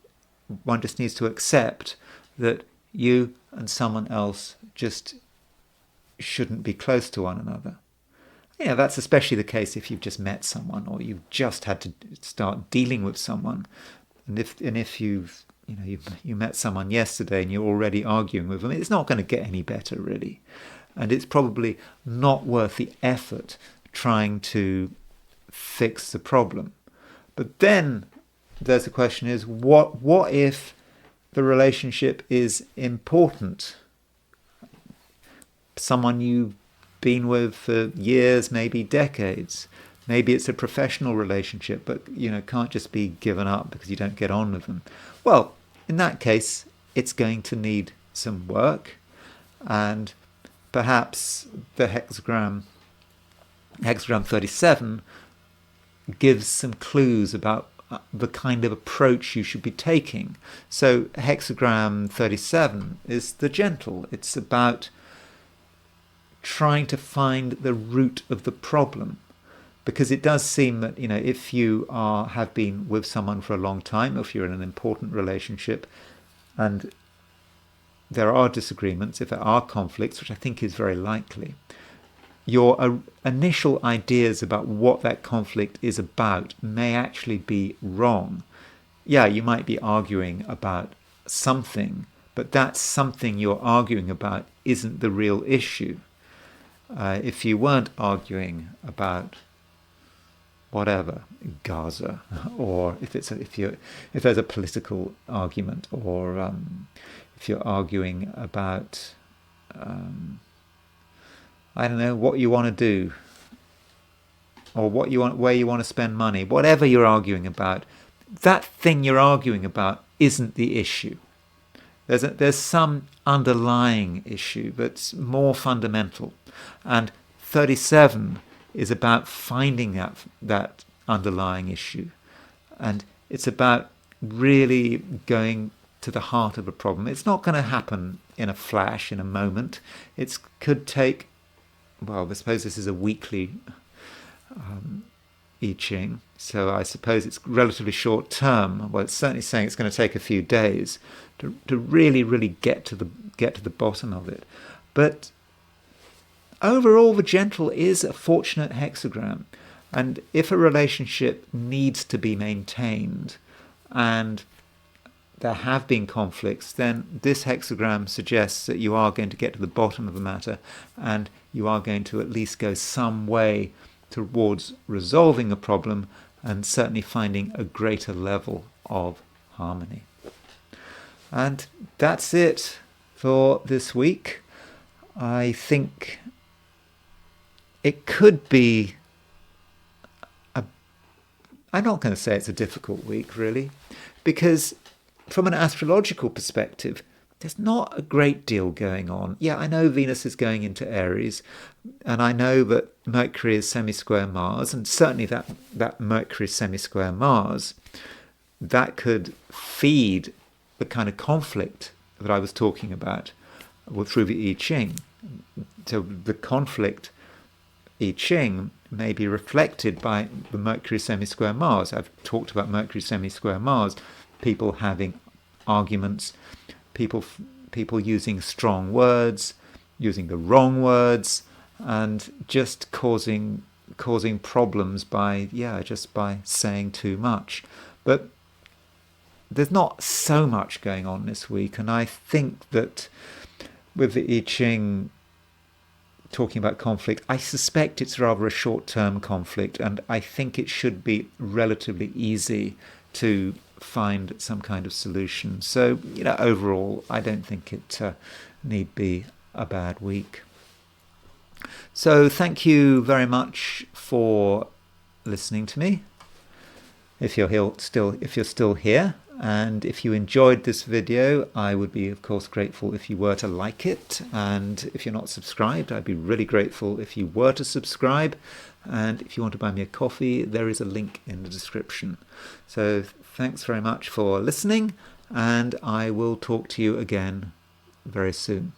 one just needs to accept that you and someone else just shouldn't be close to one another. That's especially the case if you've just met someone or you've just had to start dealing with someone. And if you met someone yesterday and you're already arguing with them, it's not going to get any better, really. And it's probably not worth the effort trying to fix the problem. But then there's the question is, what if the relationship is important? Someone you've been with for years, maybe decades. Maybe it's a professional relationship, but can't just be given up because you don't get on with them. Well, in that case, it's going to need some work, and perhaps the hexagram 37 gives some clues about the kind of approach you should be taking. So hexagram 37 is the gentle. It's about trying to find the root of the problem. Because it does seem that, if you have been with someone for a long time, if you're in an important relationship, and there are disagreements, if there are conflicts, which I think is very likely, your initial ideas about what that conflict is about may actually be wrong. Yeah, you might be arguing about something, but that something you're arguing about isn't the real issue. If you weren't arguing about whatever, Gaza, or if there's a political argument, or if you're arguing about I don't know, what you want to do, or where you want to spend money, whatever you're arguing about, that thing you're arguing about isn't the issue. There's some underlying issue that's more fundamental, and 37 is about finding that underlying issue, and it's about really going to the heart of a problem. It's not going to happen in a flash, in a moment. It could take, well, I suppose this is a weekly I Ching, so I suppose it's relatively short term. Well, it's certainly saying it's going to take a few days to really, really get to the bottom of it. But overall, the gentle is a fortunate hexagram, and if a relationship needs to be maintained and there have been conflicts, then this hexagram suggests that you are going to get to the bottom of the matter, and you are going to at least go some way towards resolving a problem and certainly finding a greater level of harmony. And that's it for this week. I think it could be I'm not going to say it's a difficult week, really, because from an astrological perspective, there's not a great deal going on. Yeah, I know Venus is going into Aries, and I know that Mercury is semisquare Mars, and certainly that Mercury semisquare Mars, that could feed the kind of conflict that I was talking about through the I Ching. So the conflict I Ching may be reflected by the Mercury semisquare Mars. I've talked about Mercury semisquare Mars, people having arguments, people using strong words, using the wrong words, and just causing problems by saying too much. But there's not so much going on this week, and I think that with the I Ching talking about conflict, I suspect it's rather a short-term conflict, and I think it should be relatively easy to find some kind of solution. So, overall, I don't think it need be a bad week. So thank you very much for listening to me. If you're still here, and if you enjoyed this video, I would be, of course, grateful if you were to like it. And if you're not subscribed, I'd be really grateful if you were to subscribe. And if you want to buy me a coffee, there is a link in the description. So thanks very much for listening, and I will talk to you again very soon.